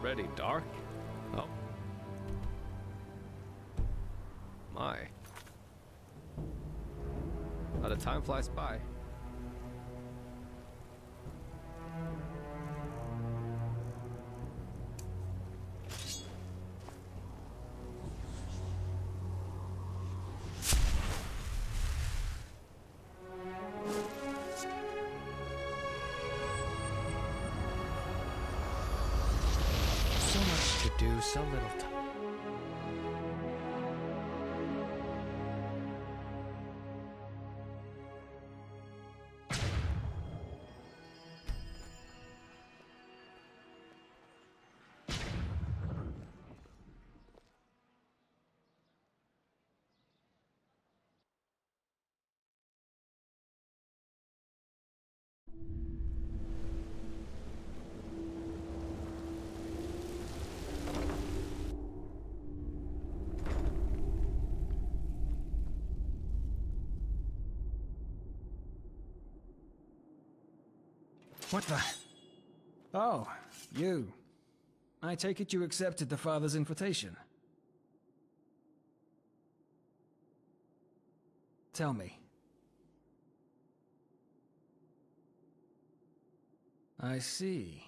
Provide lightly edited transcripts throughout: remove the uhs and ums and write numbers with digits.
already dark? Oh. My. How the time flies by. So much to do, so little time. What the? Oh, you. I take it you accepted the father's invitation. Tell me. I see.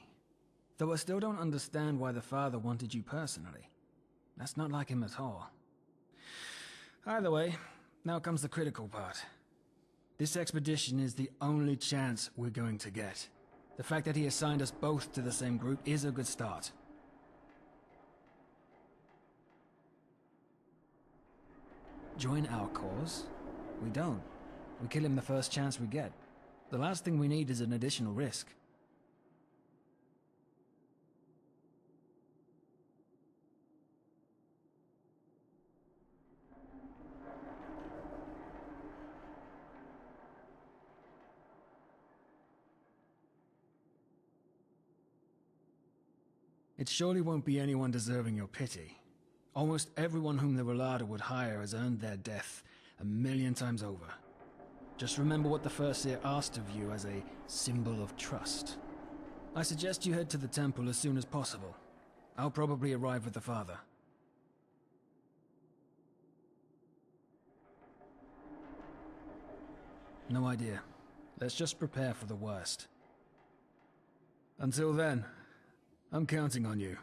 Though I still don't understand why the father wanted you personally. That's not like him at all. Either way, now comes the critical part. This expedition is the only chance we're going to get. The fact that he assigned us both to the same group is a good start. Join our cause? We don't. We kill him the first chance we get. The last thing we need is an additional risk. It surely won't be anyone deserving your pity. Almost everyone whom the Relada would hire has earned their death 1,000,000 times over. Just remember what the First Seer asked of you as a symbol of trust. I suggest you head to the temple as soon as possible. I'll probably arrive with the father. No idea. Let's just prepare for the worst. Until then, I'm counting on you.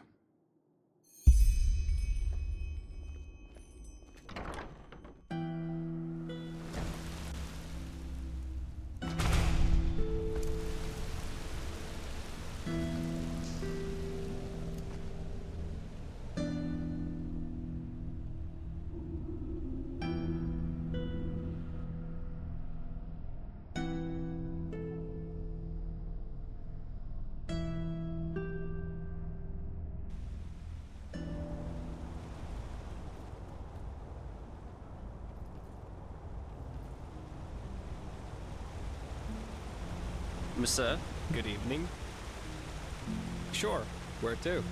Sir, good evening. Sure, where to?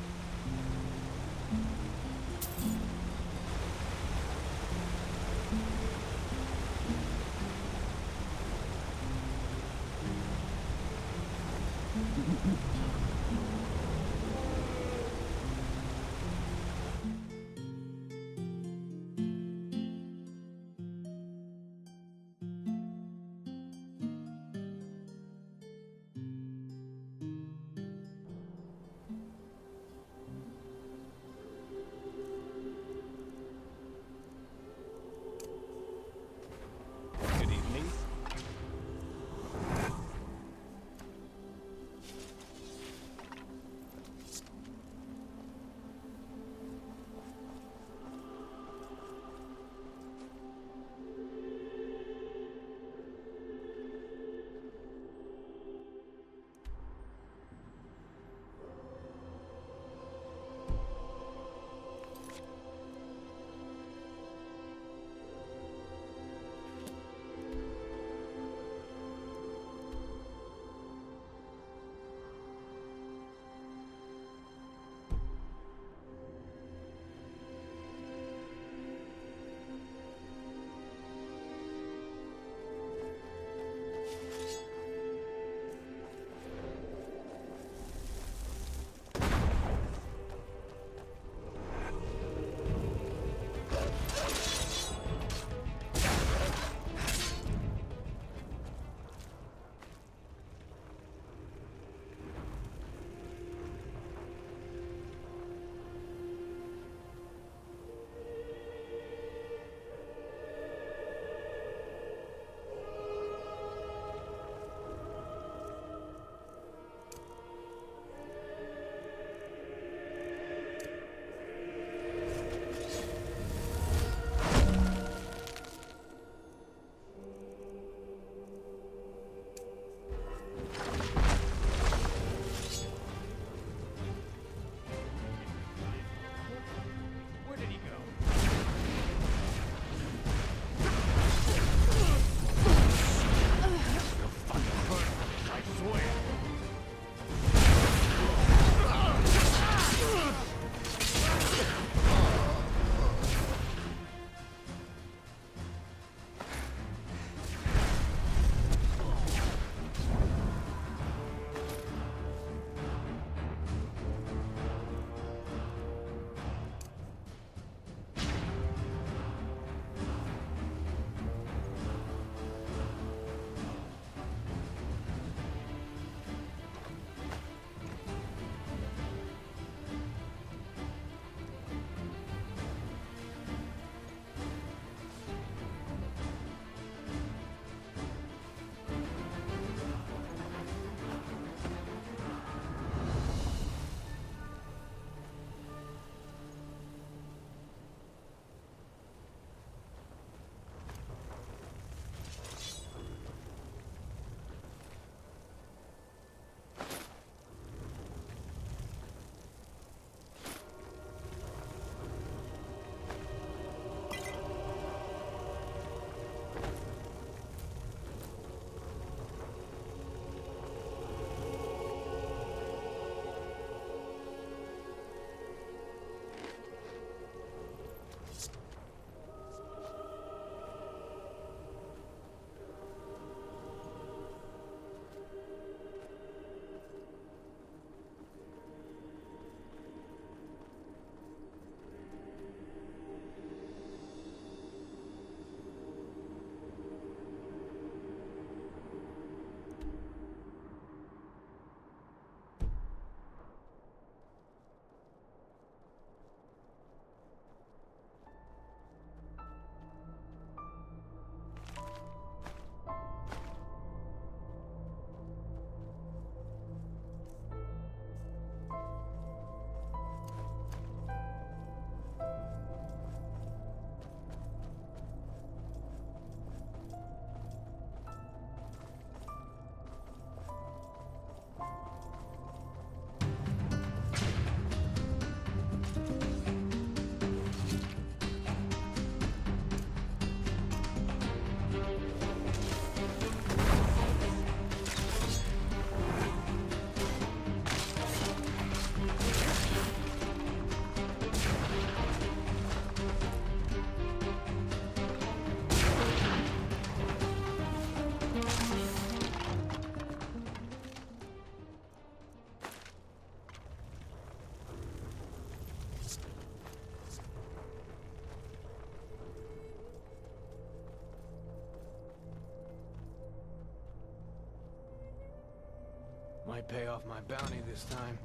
Might pay off my bounty this time.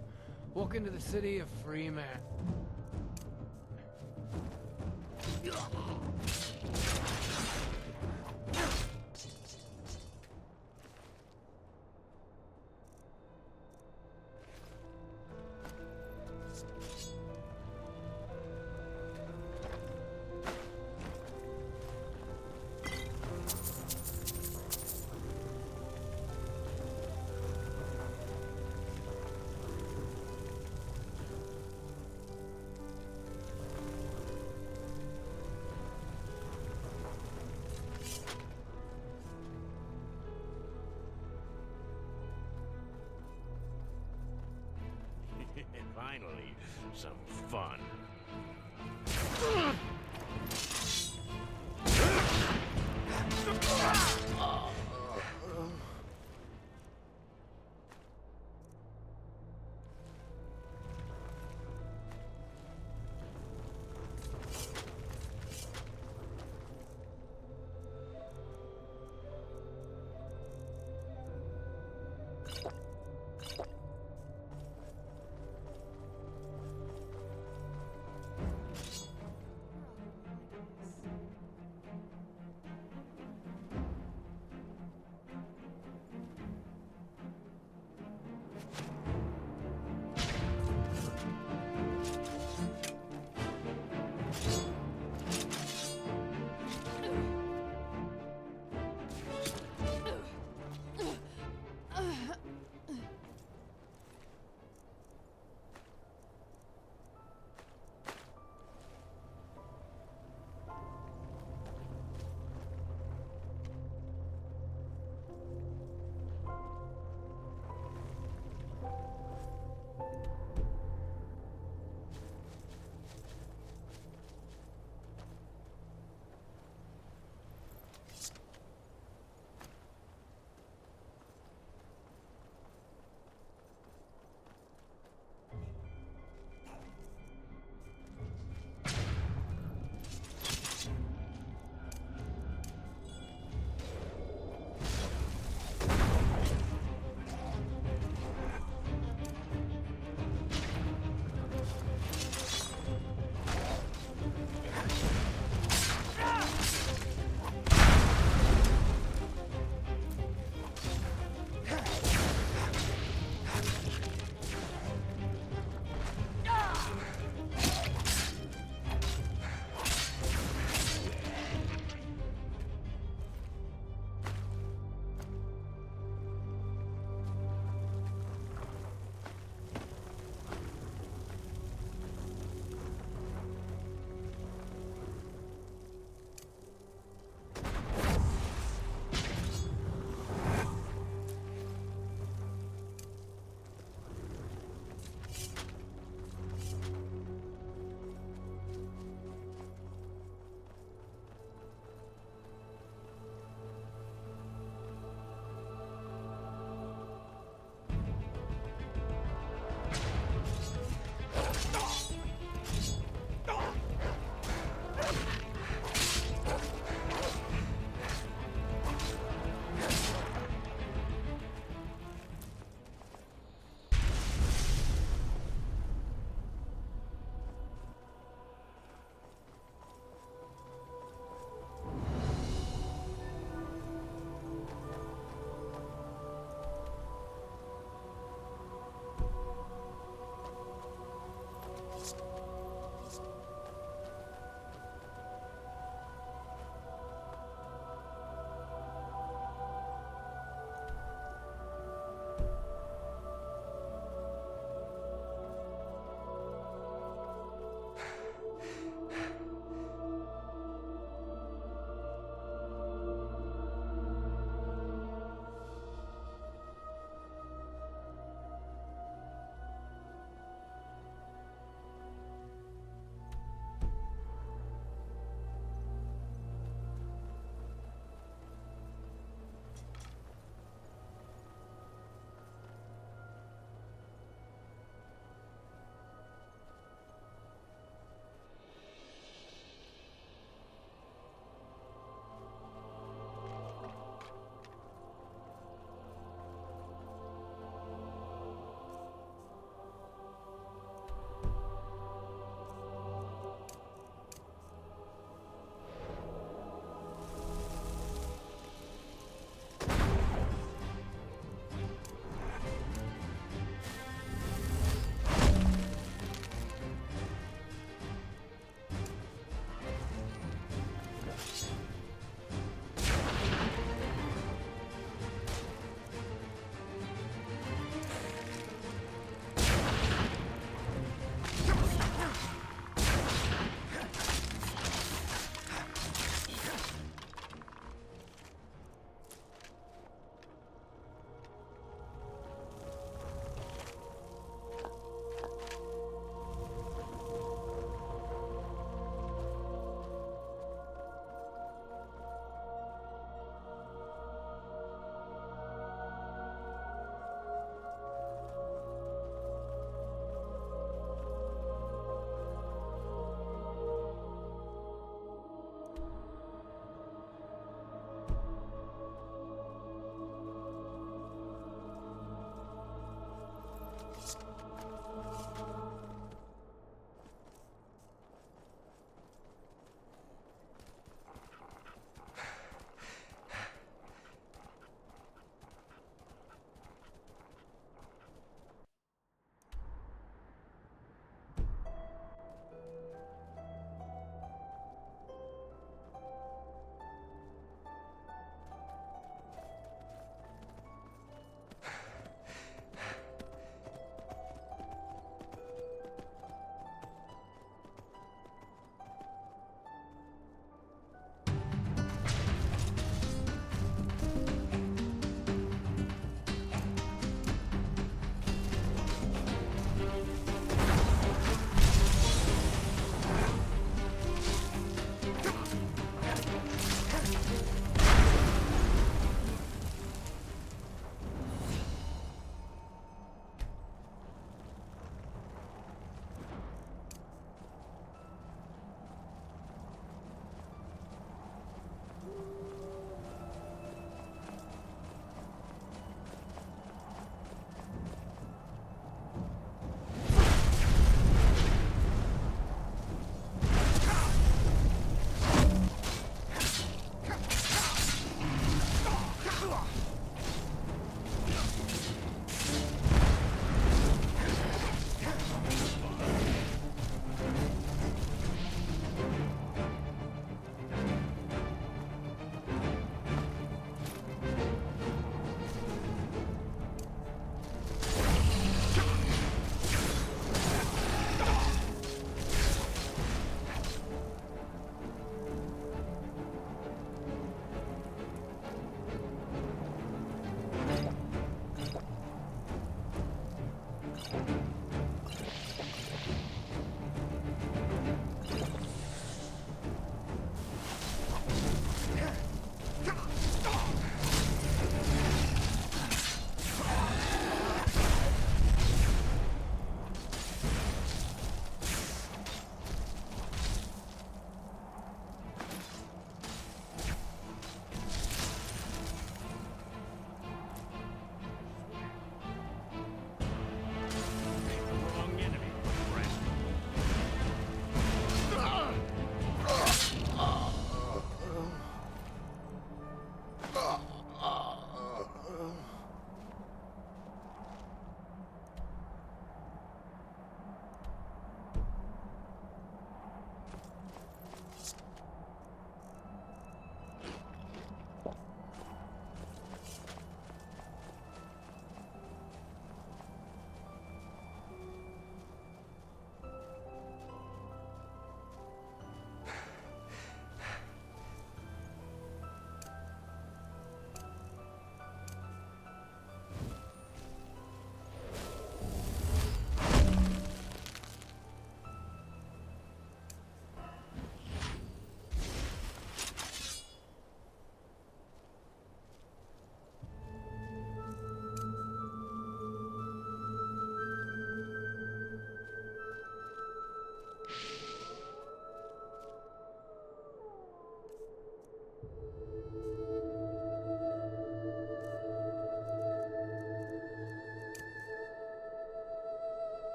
Walk into the city a free man. Finally, some fun.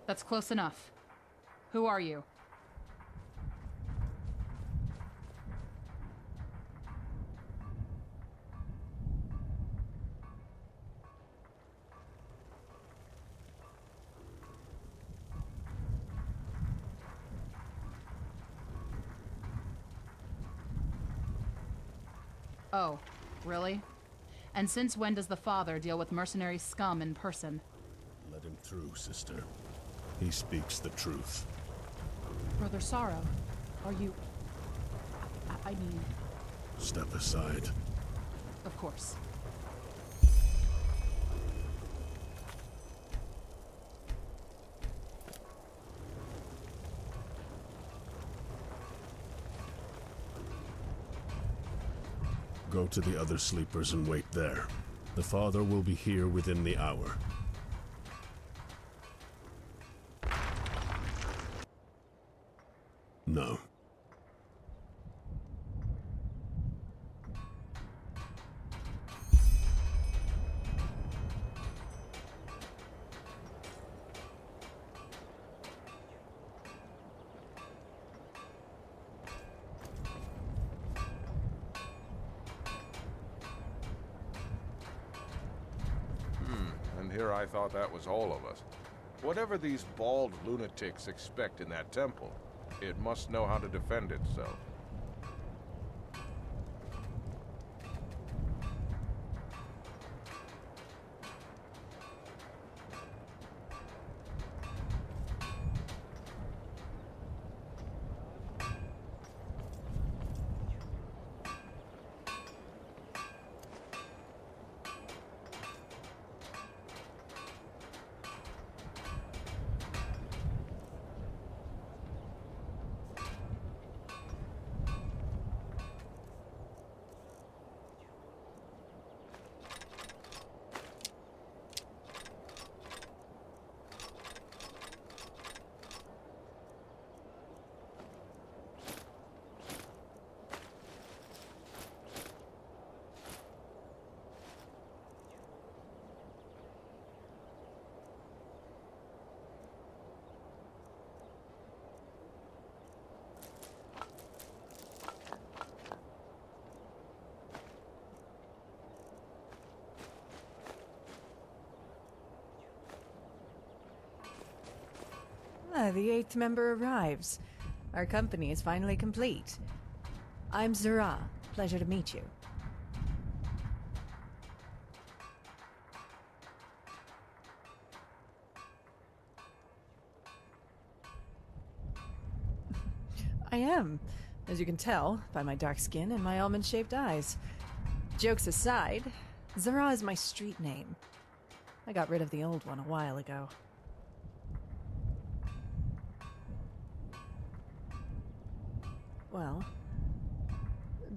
That's close enough. Who are you? Oh, really? And since when does the father deal with mercenary scum in person? Let him through, sister. He speaks the truth. Brother Sorrow, are you... I mean... Step aside. Of course. Go to the other sleepers and wait there. The father will be here within the hour. No. And here I thought that was all of us. Whatever these bald lunatics expect in that temple, it must know how to defend itself. The 8th member arrives. Our company is finally complete. I'm Zara. Pleasure to meet you. I am, as you can tell by my dark skin and my almond-shaped eyes. Jokes aside, Zara is my street name. I got rid of the old one a while ago. Well,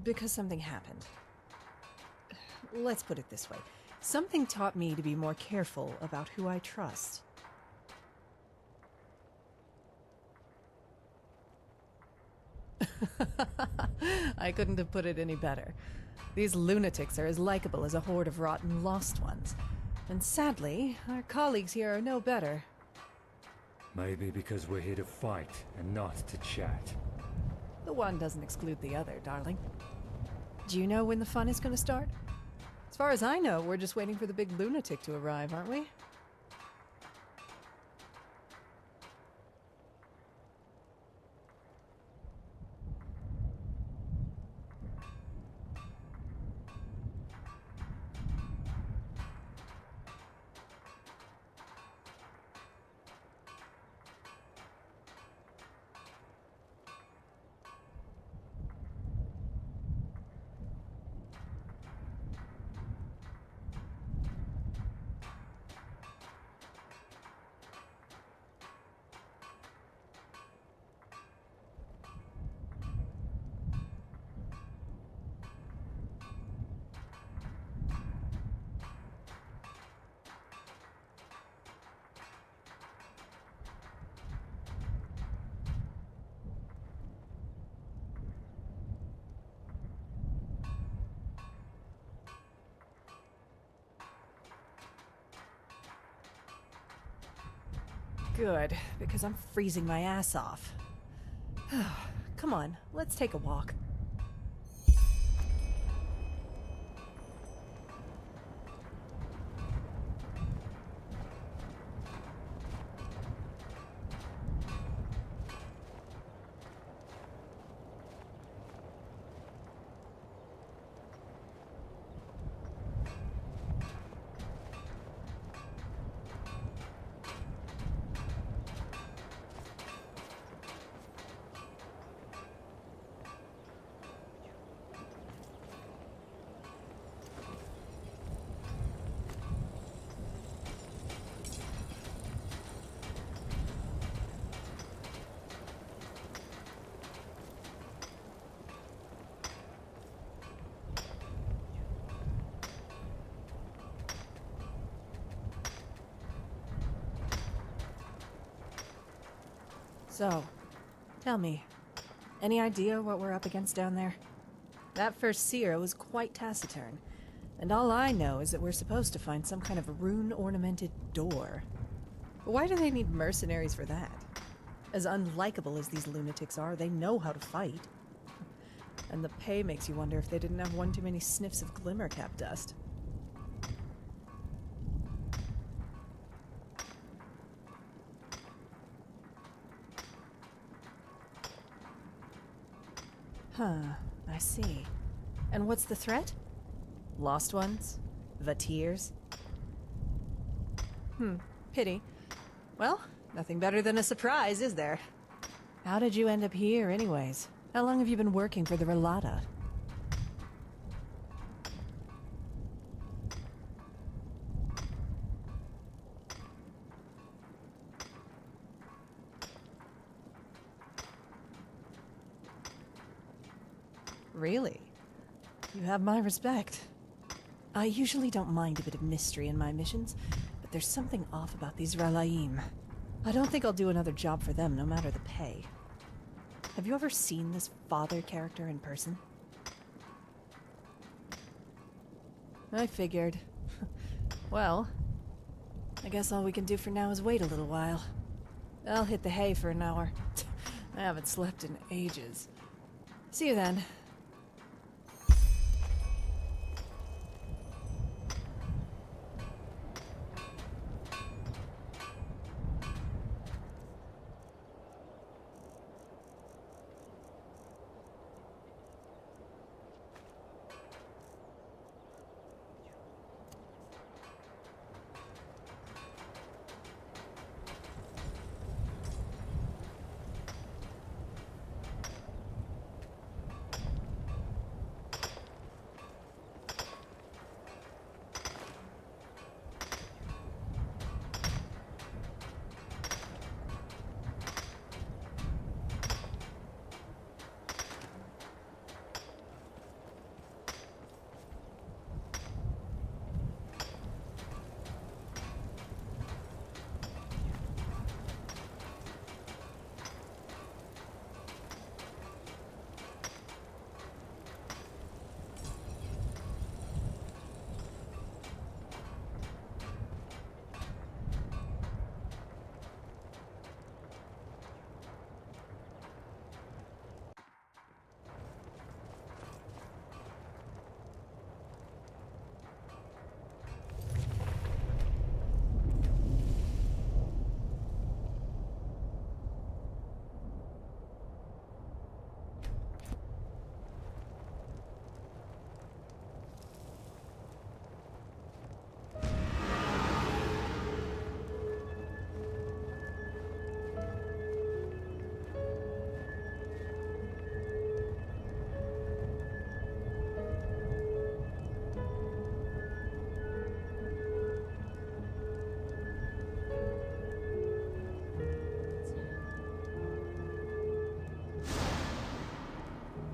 because something happened. Let's put it this way. Something taught me to be more careful about who I trust. I couldn't have put it any better. These lunatics are as likable as a horde of rotten lost ones. And sadly, our colleagues here are no better. Maybe because we're here to fight and not to chat. The one doesn't exclude the other, darling. Do you know when the fun is going to start? As far as I know, we're just waiting for the big lunatic to arrive, aren't we? Good, because I'm freezing my ass off. Come on, let's take a walk. So, tell me, any idea what we're up against down there? That first seer was quite taciturn, and all I know is that we're supposed to find some kind of rune-ornamented door. But why do they need mercenaries for that? As unlikable as these lunatics are, they know how to fight. And the pay makes you wonder if they didn't have one too many sniffs of glimmer-cap dust. Huh, I see. And what's the threat? Lost ones? Vatirs? Pity. Well, nothing better than a surprise, is there? How did you end up here, anyways? How long have you been working for the Relata? Really? You have my respect. I usually don't mind a bit of mystery in my missions, but there's something off about these Ralaim. I don't think I'll do another job for them, no matter the pay. Have you ever seen this father character in person? I figured. Well, I guess all we can do for now is wait a little while. I'll hit the hay for an hour. I haven't slept in ages. See you then.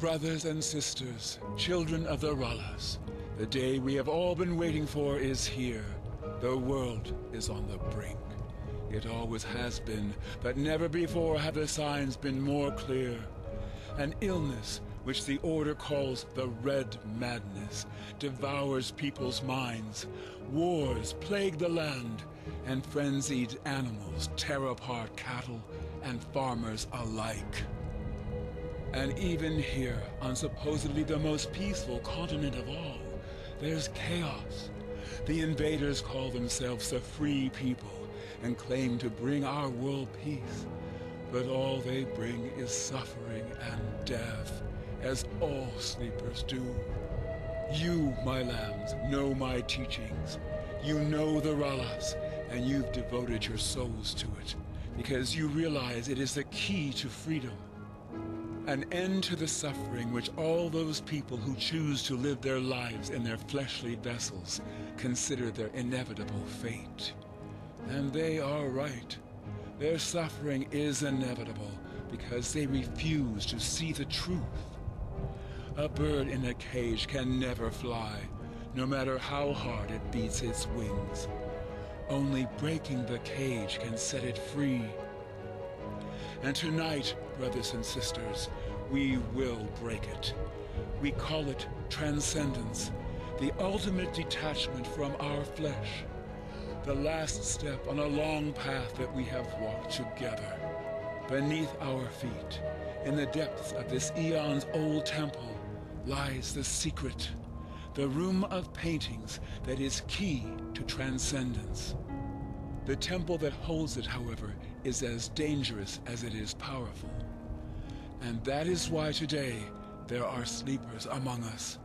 brothers and sisters, children of the Rallas, the day we have all been waiting for is here. The world is on the brink. It always has been, but never before have the signs been more clear. An illness, which the Order calls the Red Madness, devours people's minds. Wars plague the land, and frenzied animals tear apart cattle and farmers alike. And even here, on supposedly the most peaceful continent of all, there's chaos. The invaders call themselves the Free People and claim to bring our world peace. But all they bring is suffering and death, as all sleepers do. You, my lambs, know my teachings. You know the Rallas, and you've devoted your souls to it, because you realize it is the key to freedom. An end to the suffering which all those people who choose to live their lives in their fleshly vessels consider their inevitable fate. And they are right. Their suffering is inevitable because they refuse to see the truth. A bird in a cage can never fly, no matter how hard it beats its wings. Only breaking the cage can set it free. And tonight, brothers and sisters, we will break it. We call it transcendence, the ultimate detachment from our flesh. The last step on a long path that we have walked together. Beneath our feet, in the depths of this eons-old temple, lies the secret, the room of paintings that is key to transcendence. The temple that holds it, however, is as dangerous as it is powerful. And that is why today there are sleepers among us.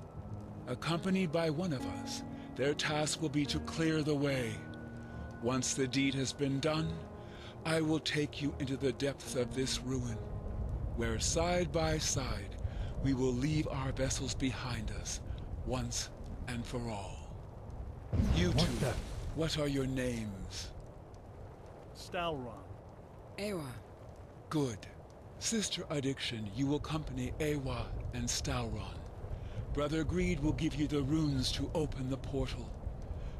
Accompanied by one of us, their task will be to clear the way. Once the deed has been done, I will take you into the depths of this ruin, where side by side we will leave our vessels behind us, once and for all. You two, what are your names? Stalron. Ewa. Good. Sister Addiction, you will accompany Ewa and Stalron. Brother Greed will give you the runes to open the portal.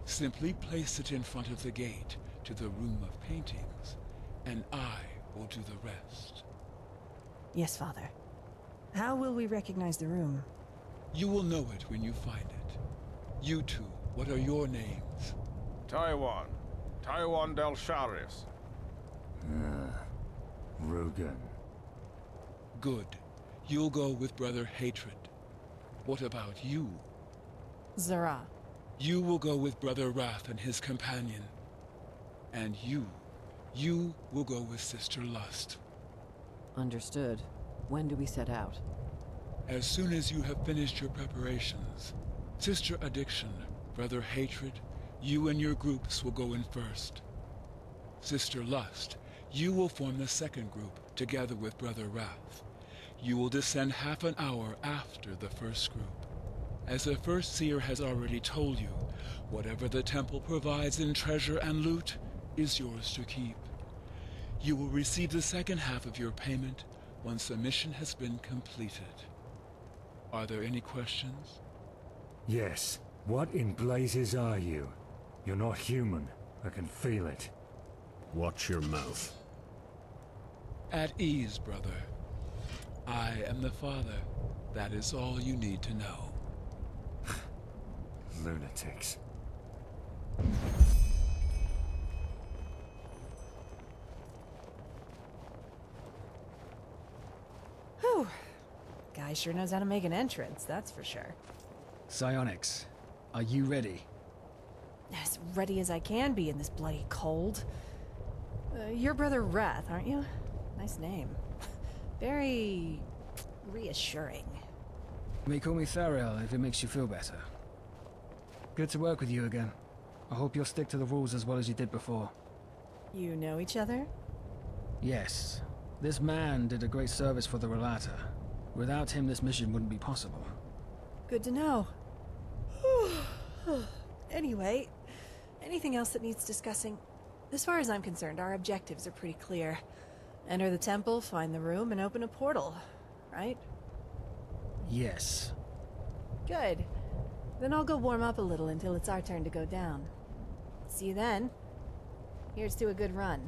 Simply place it in front of the gate to the room of paintings, and I will do the rest. Yes, Father. How will we recognize the room? You will know it when you find it. You two, what are your names? Taiwan. Taiwan del Sharis. Rogan. Good. You'll go with Brother Hatred. What about you? Zara. You will go with Brother Wrath and his companion. And you will go with Sister Lust. Understood. When do we set out? As soon as you have finished your preparations. Sister Addiction, Brother Hatred, you and your groups will go in first. Sister Lust, you will form the second group, together with Brother Wrath. You will descend half an hour after the first group. As the first seer has already told you, whatever the temple provides in treasure and loot is yours to keep. You will receive the second half of your payment once the mission has been completed. Are there any questions? Yes. What in blazes are you? You're not human. I can feel it. Watch your mouth. At ease, brother. I am the Father. That is all you need to know. Lunatics. Whew. Guy sure knows how to make an entrance, that's for sure. Psionics, are you ready? As ready as I can be in this bloody cold. You're Brother Wrath, aren't you? Nice name. Very reassuring. You may call me Thariel if it makes you feel better. Good to work with you again. I hope you'll stick to the rules as well as you did before. You know each other? Yes. This man did a great service for the Relata. Without him, this mission wouldn't be possible. Good to know. Anyway, anything else that needs discussing? As far as I'm concerned, our objectives are pretty clear. Enter the temple, find the room, and open a portal, right? Yes. Good. Then I'll go warm up a little until it's our turn to go down. See you then. Here's to a good run.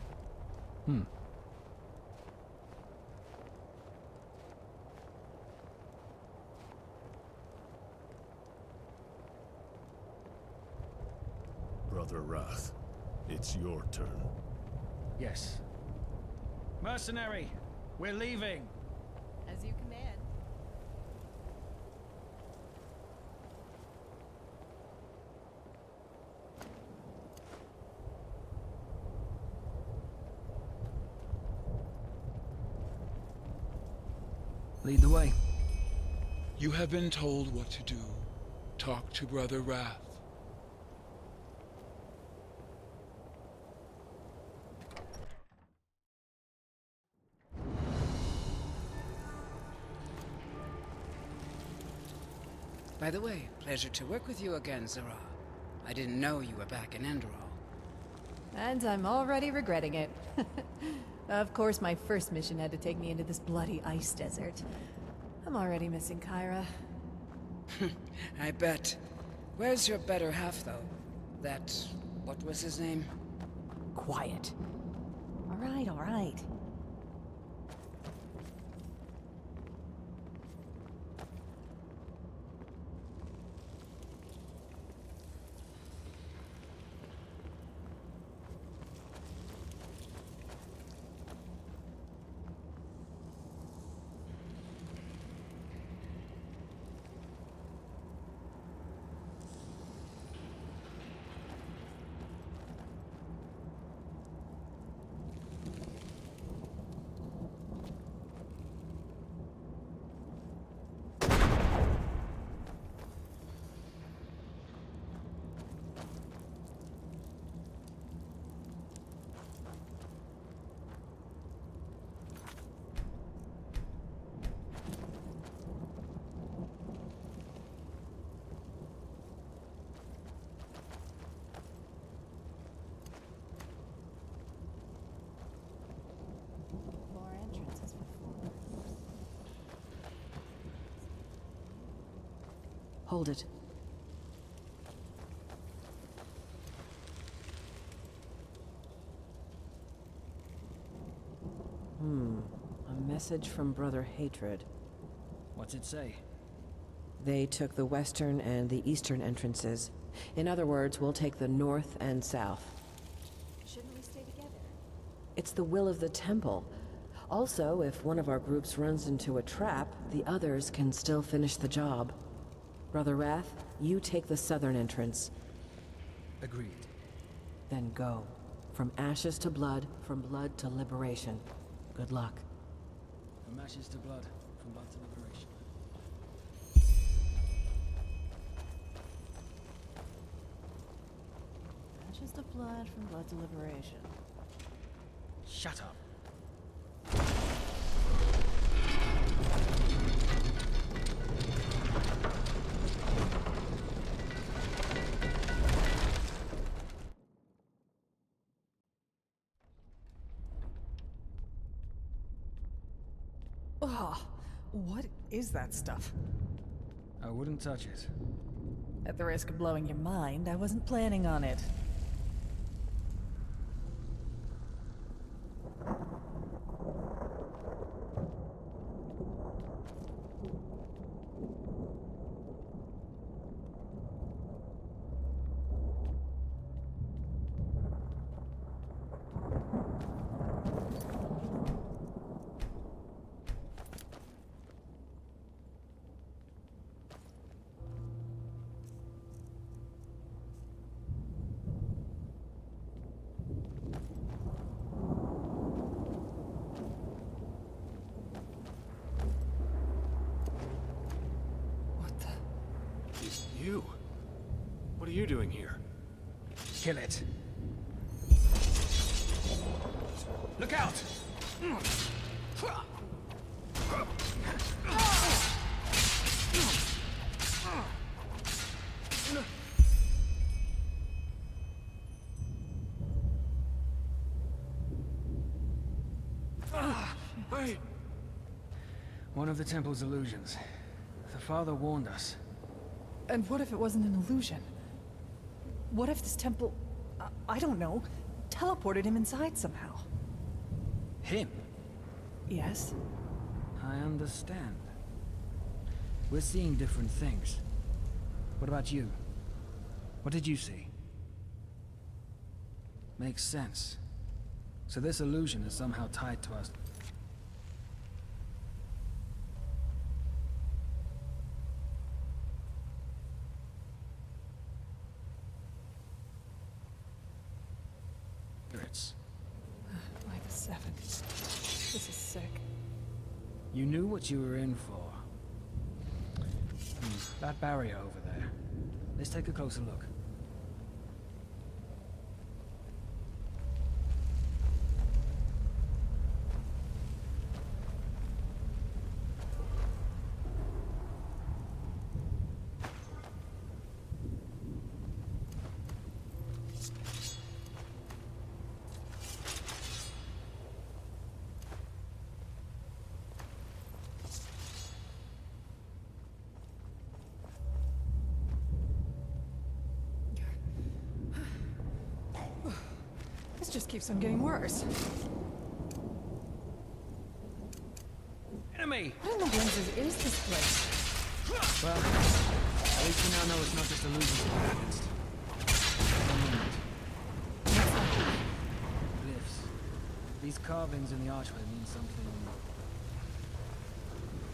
Brother Wrath, it's your turn. Yes. Mercenary, we're leaving. As you command. Lead the way. You have been told what to do. Talk to Brother Wrath. By the way, pleasure to work with you again, Zara. I didn't know you were back in Enderal. And I'm already regretting it. Of course, my first mission had to take me into this bloody ice desert. I'm already missing Kyra. I bet. Where's your better half, though? That... what was his name? Quiet. All right, all right. Hold it. A message from Brother Hatred. What's it say? They took the western and the eastern entrances. In other words, we'll take the north and south. Shouldn't we stay together? It's the will of the temple. Also, if one of our groups runs into a trap, the others can still finish the job. Brother Wrath, you take the southern entrance. Agreed. Then go. From ashes to blood, from blood to liberation. Good luck. From ashes to blood, from blood to liberation. Ashes to blood, from blood to liberation. Shut up. Oh, what is that stuff? I wouldn't touch it. At the risk of blowing your mind, I wasn't planning on it. You? What are you doing here? Kill it. Look out! Wait! One of the temple's illusions. The father warned us. And what if it wasn't an illusion? What if this temple, I don't know, teleported him inside somehow? Him? Yes. I understand. We're seeing different things. What about you? What did you see? Makes sense. So this illusion is somehow tied to us. Spirits. Like the seven. This is sick. You knew what you were in for. That barrier over there. Let's take a closer look. This just keeps on getting worse. Enemy! What in the blazes is this place? Well, at least we now know it's not just illusions we're against. One moment. Glyphs. These carvings in the archway mean something.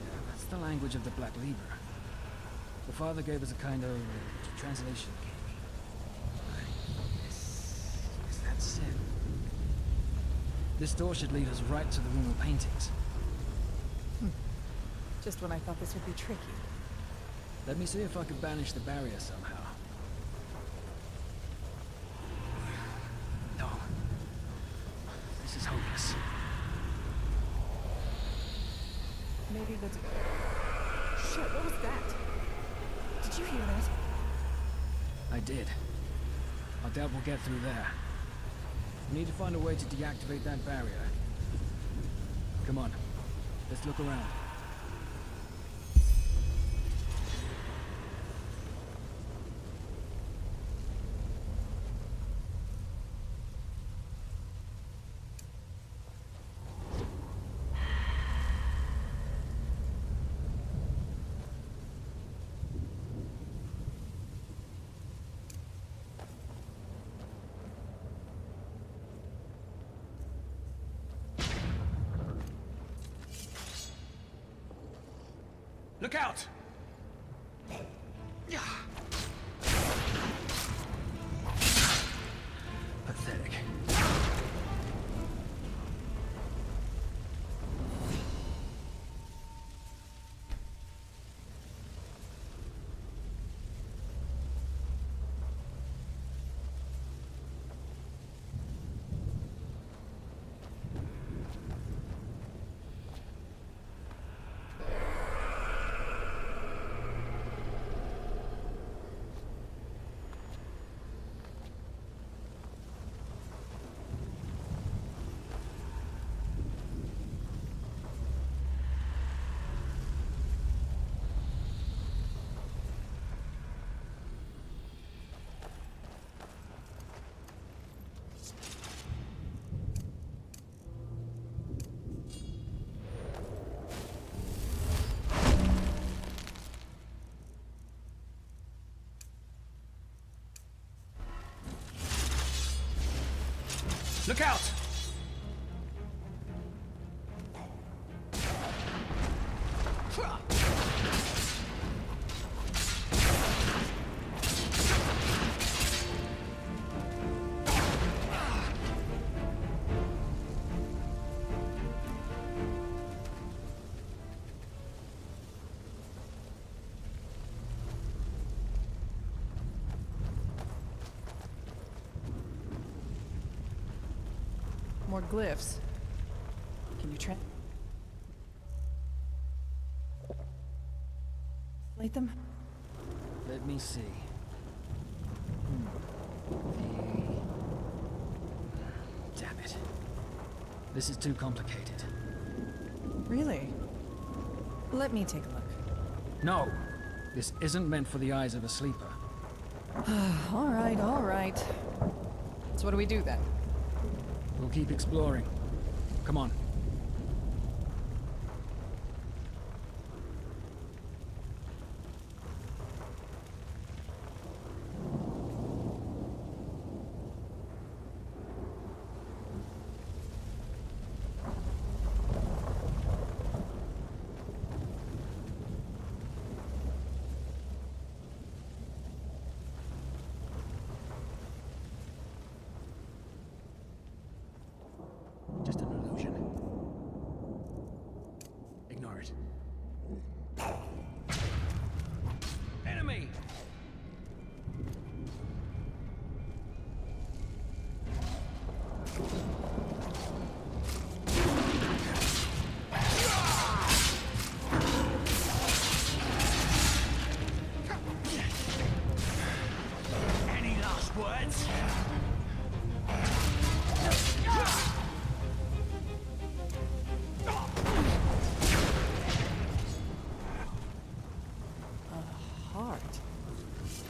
Yeah, that's the language of the Black Libra. The father gave us a kind of translation key. Is that sin? This door should lead us right to the room of paintings. Just when I thought this would be tricky. Let me see if I could banish the barrier somehow. No. This is hopeless. Maybe that's... Shit, what was that? Did you hear that? I did. I doubt we'll get through there. We need to find a way to deactivate that barrier. Come on. Let's look around. Look out! Pathetic. Look out! More glyphs. Can you translate them? Let me see. Damn it. This is too complicated. Really? Let me take a look. No! This isn't meant for the eyes of a sleeper. All right, all right. So what do we do then? We'll keep exploring. Come on. Just an illusion. Ignore it. Enemy! Any last words?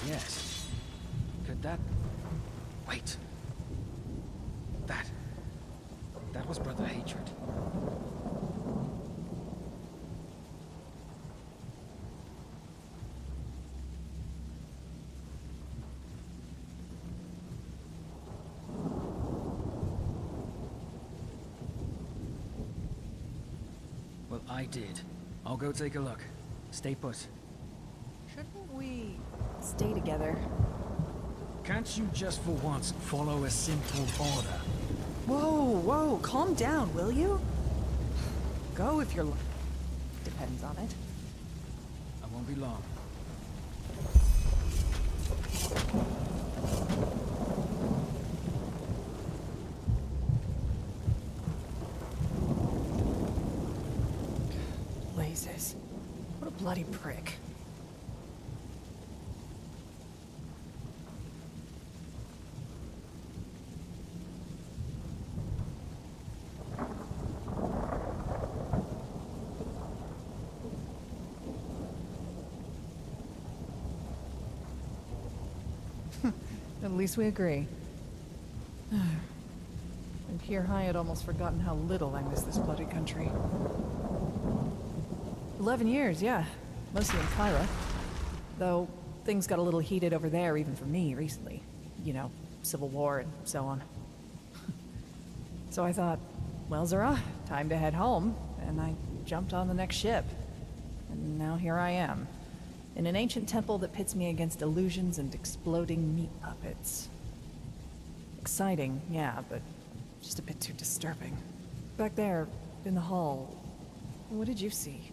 Yes. Could that... Wait. That was brother hatred. Well, I did. I'll go take a look. Stay put. Shouldn't we stay together? Can't you just for once follow a simple order? Whoa, calm down, will you? Go if you're... Depends on it. I won't be long. Blazes. What a bloody prick. At least we agree. And here I had almost forgotten how little I miss this bloody country. 11 years, yeah. Mostly in Cairo. Though, things got a little heated over there even for me recently. You know, civil war and so on. So I thought, well, Zara, time to head home. And I jumped on the next ship. And now here I am. In an ancient temple that pits me against illusions and exploding meat puppets. Exciting, yeah, but just a bit too disturbing. Back there, in the hall, what did you see?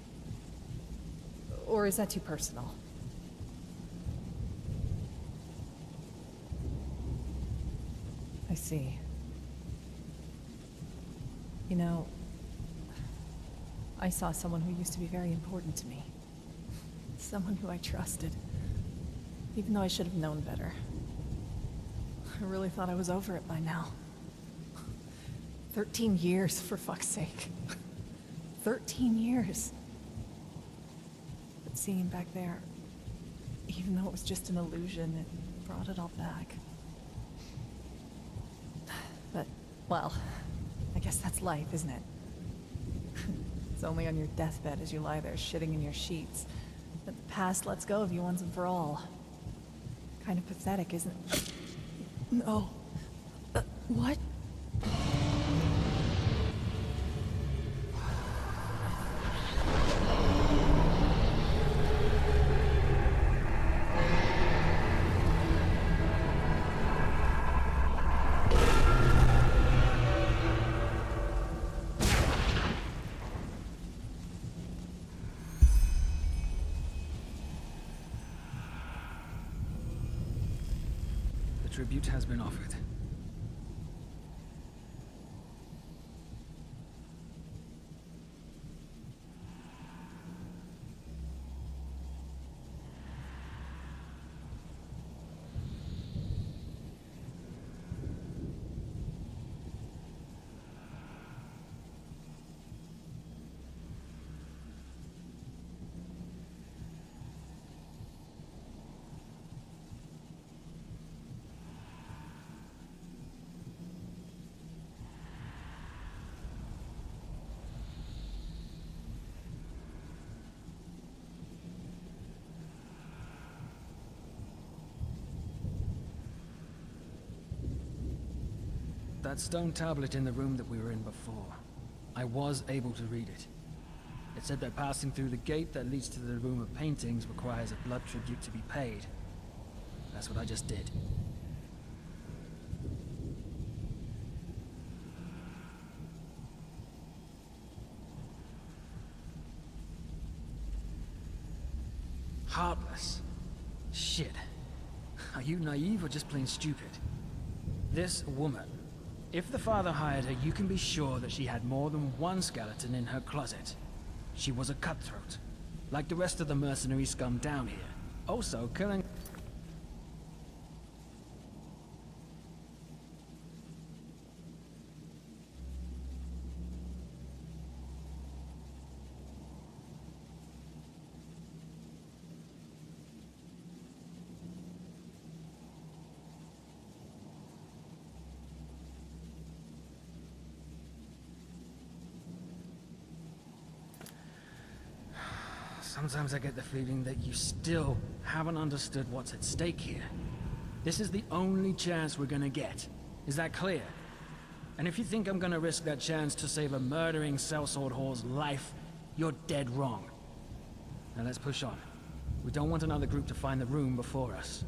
Or is that too personal? I see. You know, I saw someone who used to be very important to me. Someone who I trusted. Even though I should have known better. I really thought I was over it by now. 13 years, for fuck's sake. 13 years. But seeing back there, even though it was just an illusion, it brought it all back. But, well, I guess that's life, isn't it? It's only on your deathbed as you lie there shitting in your sheets that the past lets go of you once and for all. Kind of pathetic, isn't it? No. What? Tribute has been offered. that stone tablet in the room that we were in before. I was able to read it. It said that passing through the gate that leads to the room of paintings requires a blood tribute to be paid. That's what I just did. Heartless. Shit. Are you naive or just plain stupid? This woman, if the father hired her, you can be sure that she had more than one skeleton in her closet. She was a cutthroat, like the rest of the mercenary scum down here. Also, killing... Sometimes I get the feeling that you still haven't understood what's at stake here. This is the only chance we're gonna get. Is that clear? And if you think I'm gonna risk that chance to save a murdering sellsword whore's life, you're dead wrong. Now let's push on. We don't want another group to find the room before us.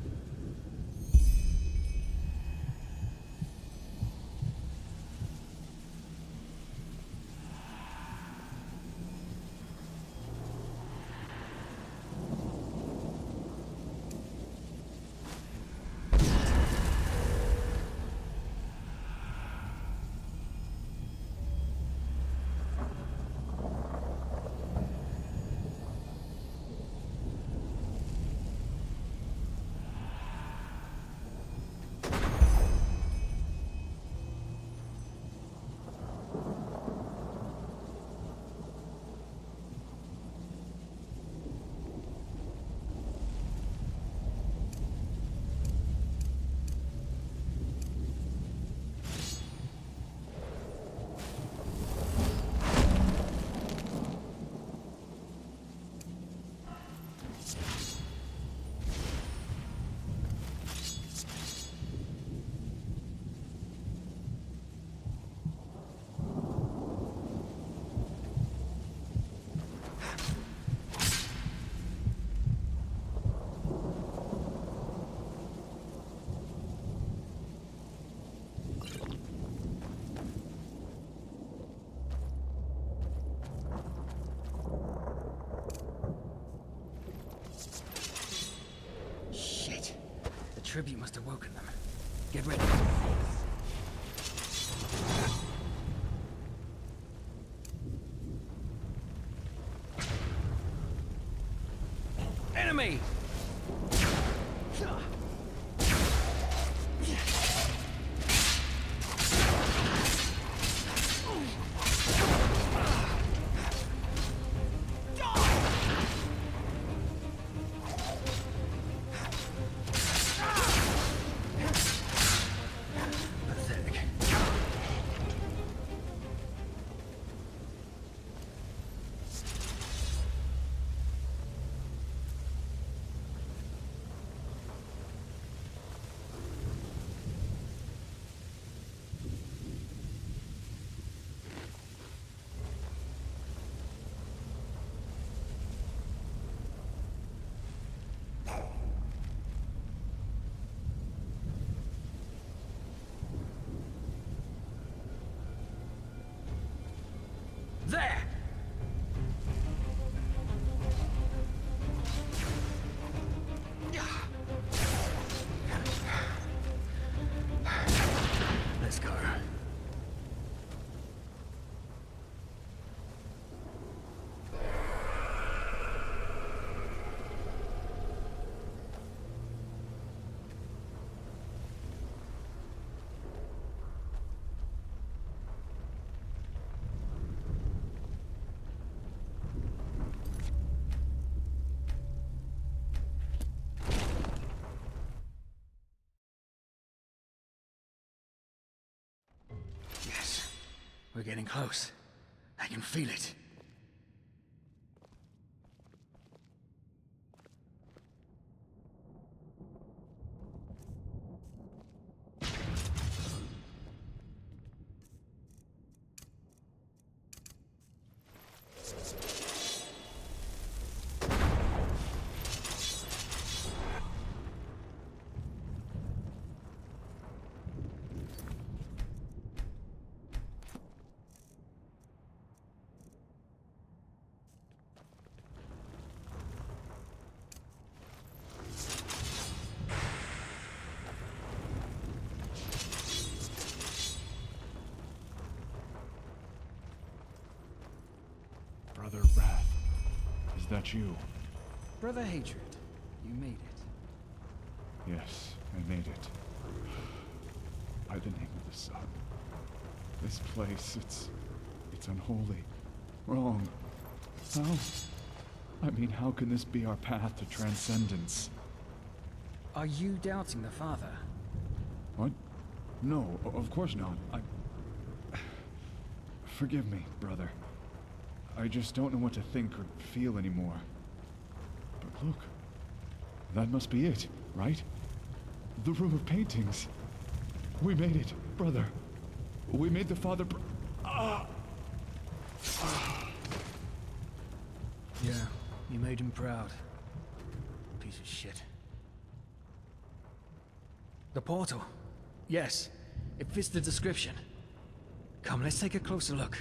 Tribute must have woken them. Get ready. Enemy! There! Let's go. We're getting close. I can feel it. that you? Brother Hatred, you made it. Yes, I made it. By the name of the sun. This place, it's unholy. Wrong. How? I mean, how can this be our path to transcendence? Are you doubting the Father? What? No, of course not. Forgive me, brother. I just don't know what to think or feel anymore. But look. That must be it, right? The room of paintings. We made it, brother. We made the Father Yeah, you made him proud. Piece of shit. The portal. Yes, it fits the description. Come, let's take a closer look.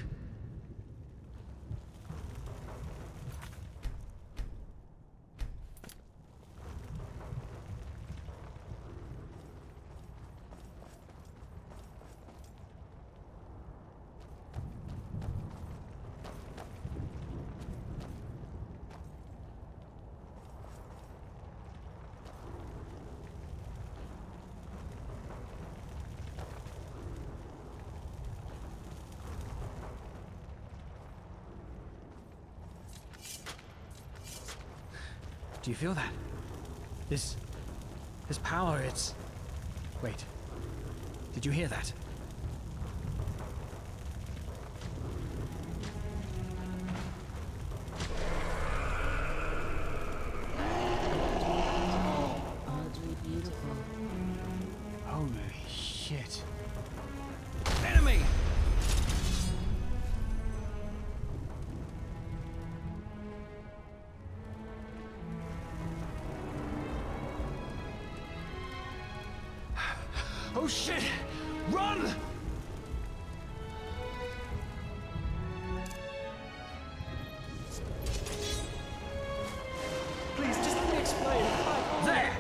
Do you feel that? This power, it's... Wait. Did you hear that? Oddly beautiful. Holy shit. Enemy! Oh shit! Run! Please, just let me explain. There!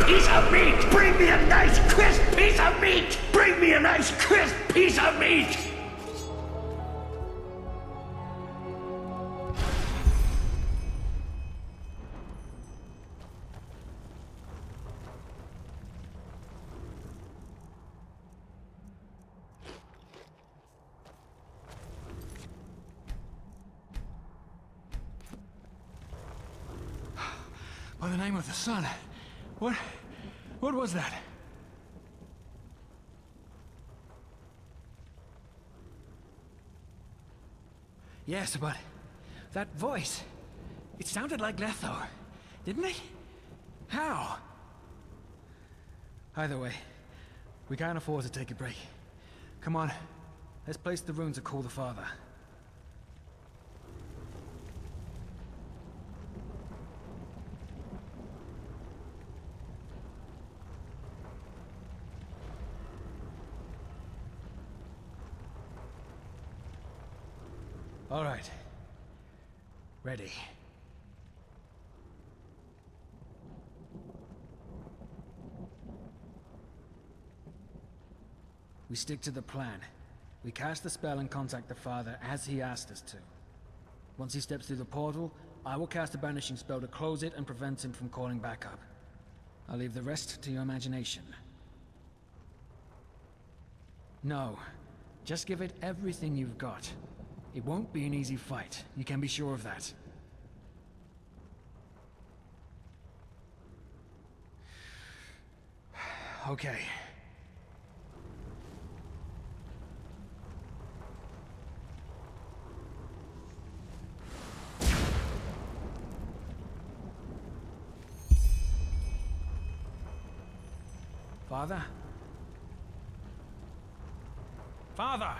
Piece of meat! Bring me a nice crisp piece of meat! Bring me a nice crisp piece of meat! By the name of the sun. What was that? Yes, but that voice, it sounded like Letho, didn't it? How? Either way, we can't afford to take a break. Come on, let's place the rune to call the Father. All right. Ready. We stick to the plan. We cast the spell and contact the father as he asked us to. Once he steps through the portal, I will cast a banishing spell to close it and prevent him from calling back up. I'll leave the rest to your imagination. No, just give it everything you've got. It won't be an easy fight, you can be sure of that. Okay. Father? Father!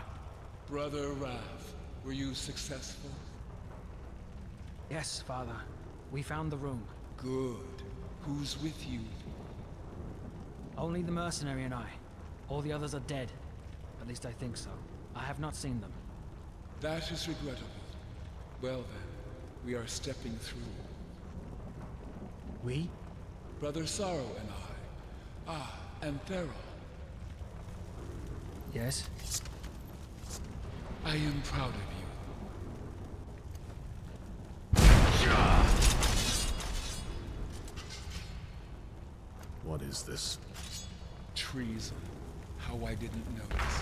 Brother Wrath, were you successful? Yes, Father. We found the room. Good. Who's with you? Only the mercenary and I. All the others are dead. At least I think so. I have not seen them. That is regrettable. Well then, we are stepping through. We? Brother Sorrow and I. Ah, and Thera. Yes? I am proud of you. What is this? Treason. How I didn't notice.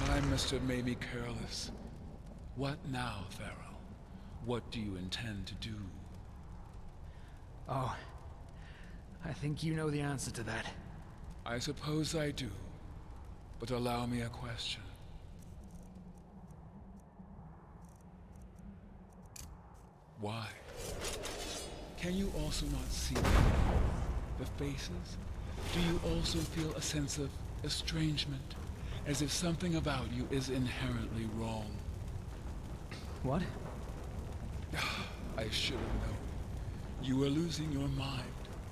Time must have made me careless. What now, Thera? What do you intend to do? Oh, I think you know the answer to that. I suppose I do. But allow me a question. Why? Can you also not see the faces? Do you also feel a sense of estrangement? As if something about you is inherently wrong? What? I should have known. You were losing your mind,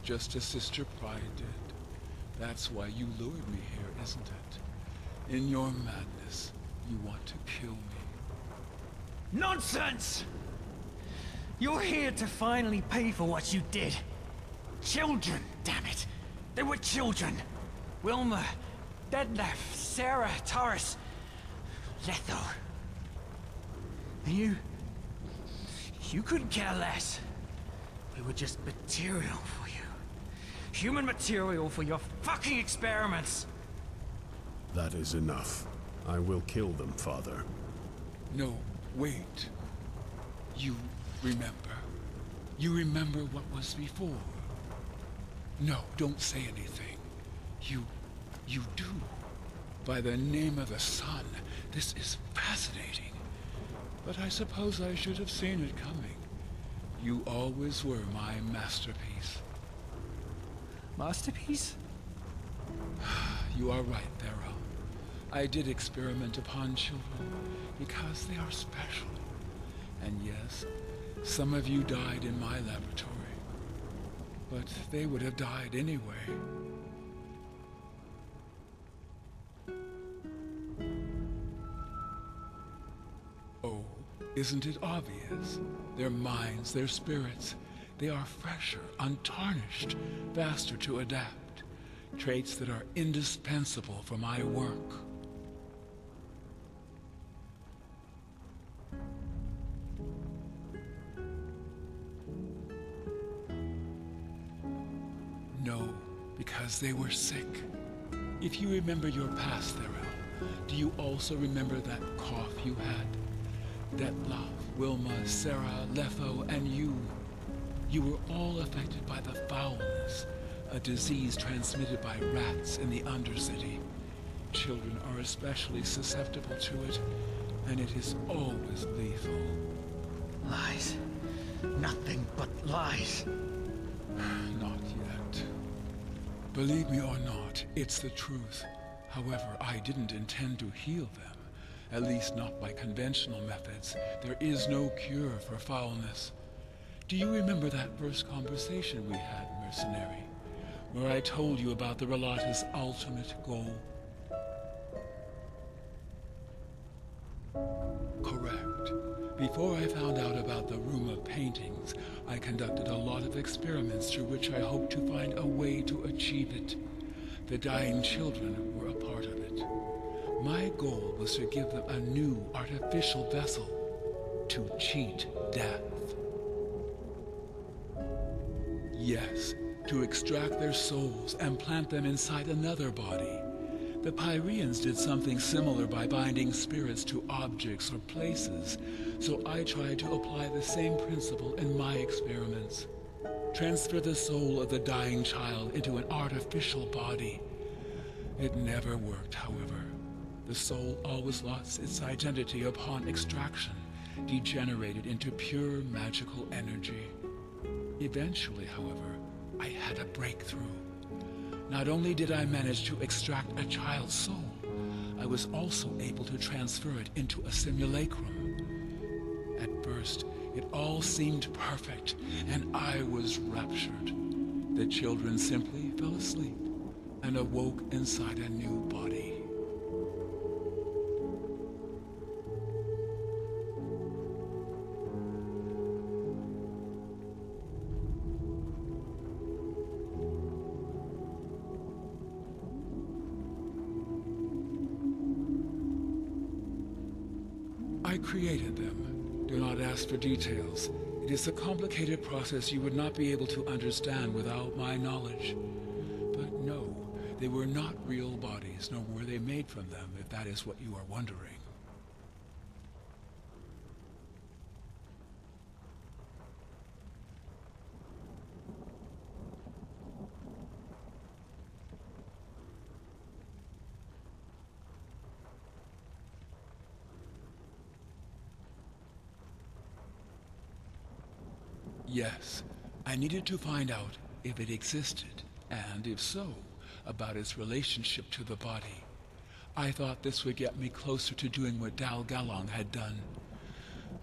just as Sister Pride did. That's why you lured me here, isn't it? In your madness, you want to kill me. Nonsense! You're here to finally pay for what you did. Children, damn it! They were children! Wilma, Detlef, Sarah, Taurus, Letho. And you couldn't care less. We were just material for you. Human material for your fucking experiments! That is enough. I will kill them, Father. No, wait. You remember. You remember what was before. No, don't say anything. You do. By the name of the sun, this is fascinating. But I suppose I should have seen it coming. You always were my masterpiece. Masterpiece? You are right, Thera. I did experiment upon children because they are special. And yes, some of you died in my laboratory. But they would have died anyway. Oh, isn't it obvious? Their minds, their spirits, they are fresher, untarnished, faster to adapt. Traits that are indispensable for my work. No, because they were sick. If you remember your past, Thera, do you also remember that cough you had? Detlef, Wilma, Sarah, Letho, and you. You were all affected by the foulness, a disease transmitted by rats in the Undercity. Children are especially susceptible to it, and it is always lethal. Lies. Nothing but lies. Not yet. Believe me or not, it's the truth. However, I didn't intend to heal them. At least not by conventional methods. There is no cure for foulness. Do you remember that first conversation we had, mercenary? Where I told you about the Relata's ultimate goal? Correct. Before I found out about the room of paintings, I conducted a lot of experiments through which I hoped to find a way to achieve it. The dying children were a part of it. My goal was to give them a new artificial vessel to cheat death. Yes, to extract their souls and plant them inside another body. The Pyreans did something similar by binding spirits to objects or places, so I tried to apply the same principle in my experiments. Transfer the soul of the dying child into an artificial body. It never worked, however. The soul always lost its identity upon extraction, degenerated into pure magical energy. Eventually, however, I had a breakthrough. Not only did I manage to extract a child's soul, I was also able to transfer it into a simulacrum. At first, it all seemed perfect, and I was raptured. The children simply fell asleep and awoke inside a new body. I created them. Do not ask for details. It is a complicated process you would not be able to understand without my knowledge. But no, they were not real bodies, nor were they made from them, if that is what you are wondering. Yes, I needed to find out if it existed, and if so, about its relationship to the body. I thought this would get me closer to doing what Dal Galong had done.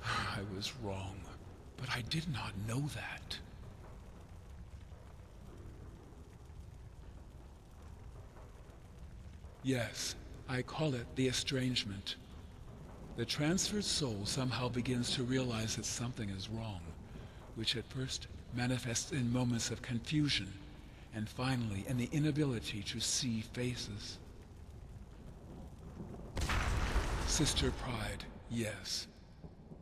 I was wrong, but I did not know that. Yes, I call it the estrangement. The transferred soul somehow begins to realize that something is wrong, which at first manifests in moments of confusion, and finally in the inability to see faces. Sister Pride, yes.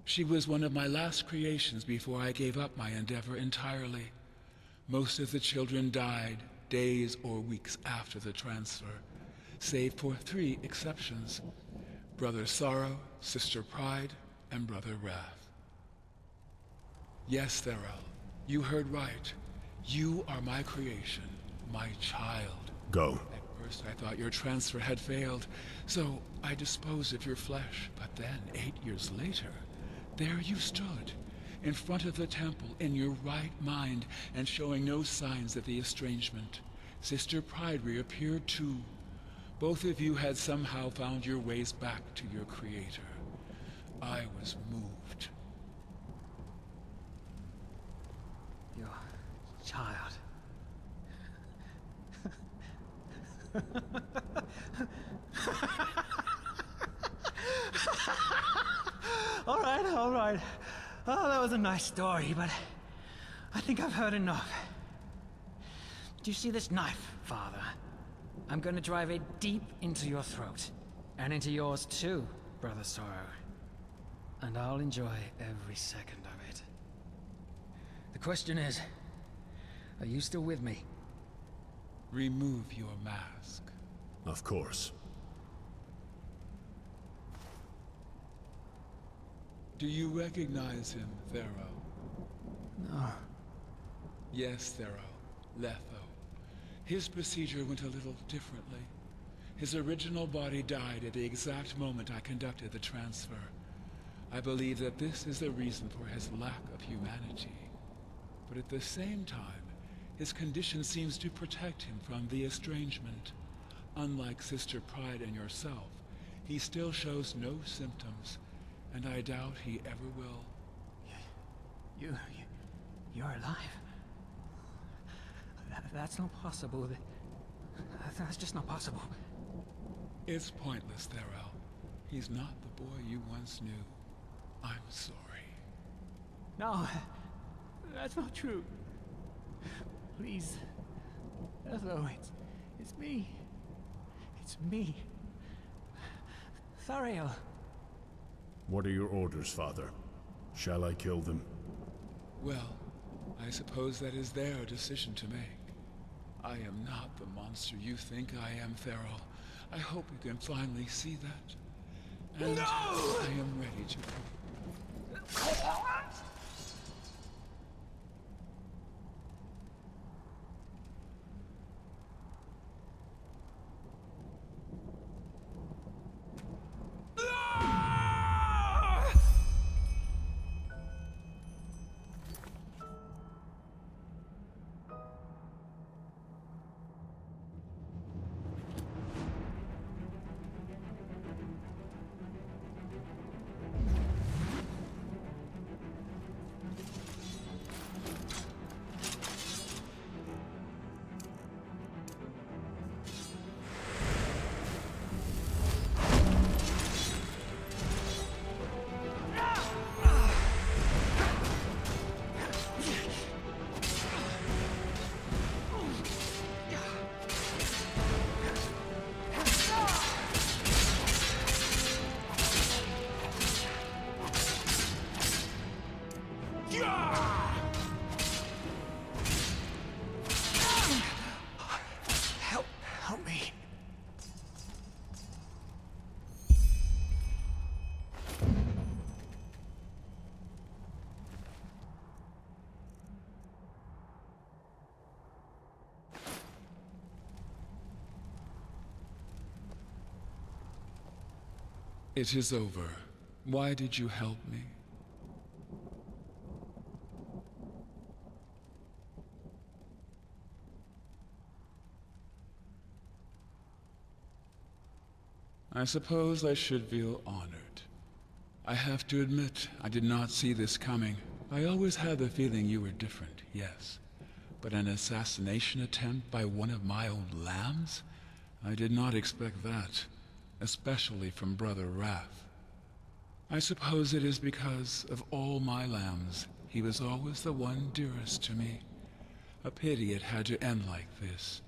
She was one of my last creations before I gave up my endeavor entirely. Most of the children died days or weeks after the transfer, save for 3 exceptions: Brother Sorrow, Sister Pride, and Brother Wrath. Yes, Theral, you heard right. You are my creation, my child. Go. At first I thought your transfer had failed, so I disposed of your flesh. But then, 8 years later, there you stood, in front of the temple, in your right mind, and showing no signs of the estrangement. Sister Pride reappeared too. Both of you had somehow found your ways back to your creator. I was moved. Your child. All right. Oh, that was a nice story, but I think I've heard enough. Do you see this knife, Father? I'm going to drive it deep into your throat, and into yours too, Brother Sorrow. And I'll enjoy every second of it. The question is, are you still with me? Remove your mask. Of course. Do you recognize him, Thero? No. Yes, Thero. Letho. His procedure went a little differently. His original body died at the exact moment I conducted the transfer. I believe that this is the reason for his lack of humanity. But at the same time, his condition seems to protect him from the estrangement. Unlike Sister Pride and yourself, he still shows no symptoms, and I doubt he ever will. You're alive? That's not possible. That's just not possible. It's pointless, Thero. He's not the boy you once knew. I'm sorry. No, that's not true. Please. Hello, it's me. It's me. Thariel. What are your orders, Father? Shall I kill them? Well, I suppose that is their decision to make. I am not the monster you think I am, Thariel. I hope you can finally see that. And I am ready to... Help me. It is over. Why did you help me? I suppose I should feel honored. I have to admit, I did not see this coming. I always had the feeling you were different, yes. But an assassination attempt by one of my old lambs? I did not expect that, especially from Brother Wrath. I suppose it is because of all my lambs, he was always the one dearest to me. A pity it had to end like this.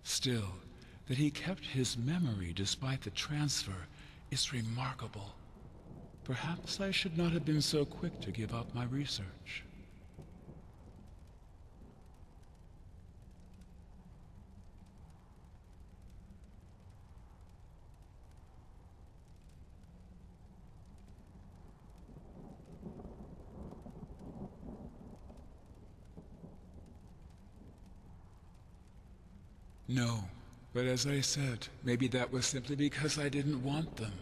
Still, that he kept his memory despite the transfer is remarkable. Perhaps I should not have been so quick to give up my research. No. But as I said, maybe that was simply because I didn't want them.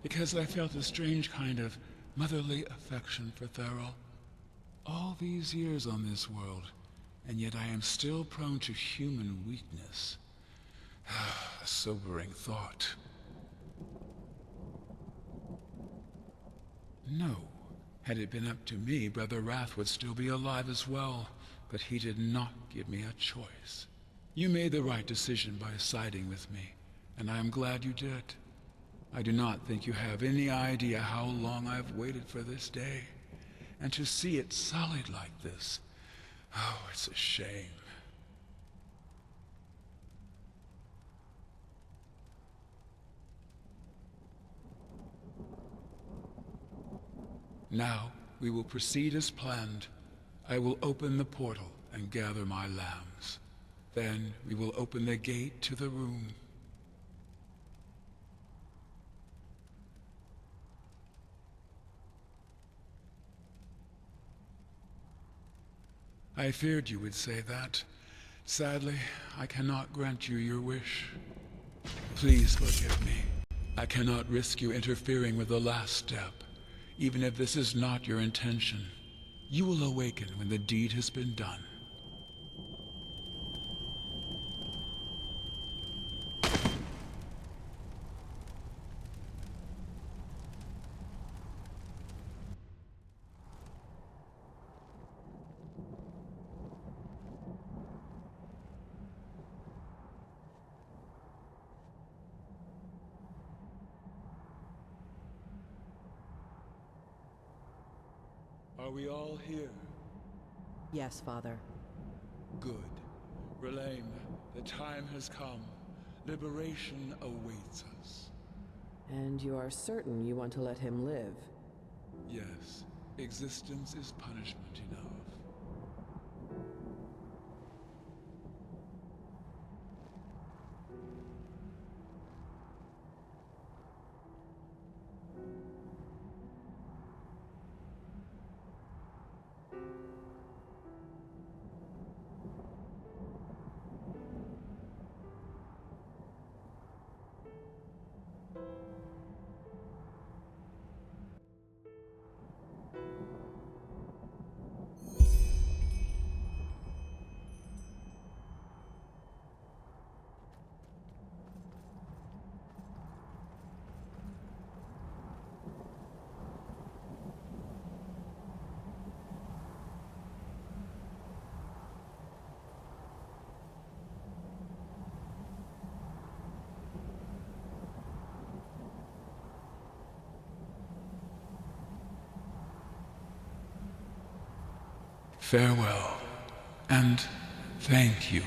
Because I felt a strange kind of motherly affection for Thariel. All these years on this world, and yet I am still prone to human weakness. A sobering thought. No. Had it been up to me, Brother Wrath would still be alive as well. But he did not give me a choice. You made the right decision by siding with me, and I am glad you did. I do not think you have any idea how long I've waited for this day. And to see it sullied like this, oh, it's a shame. Now, we will proceed as planned. I will open the portal and gather my lambs. Then we will open the gate to the room. I feared you would say that. Sadly, I cannot grant you your wish. Please forgive me. I cannot risk you interfering with the last step, even if this is not your intention. You will awaken when the deed has been done. Are we all here? Yes, Father. Good. Relaine, the time has come. Liberation awaits us. And you are certain you want to let him live? Yes, existence is punishment enough. Farewell, and thank you.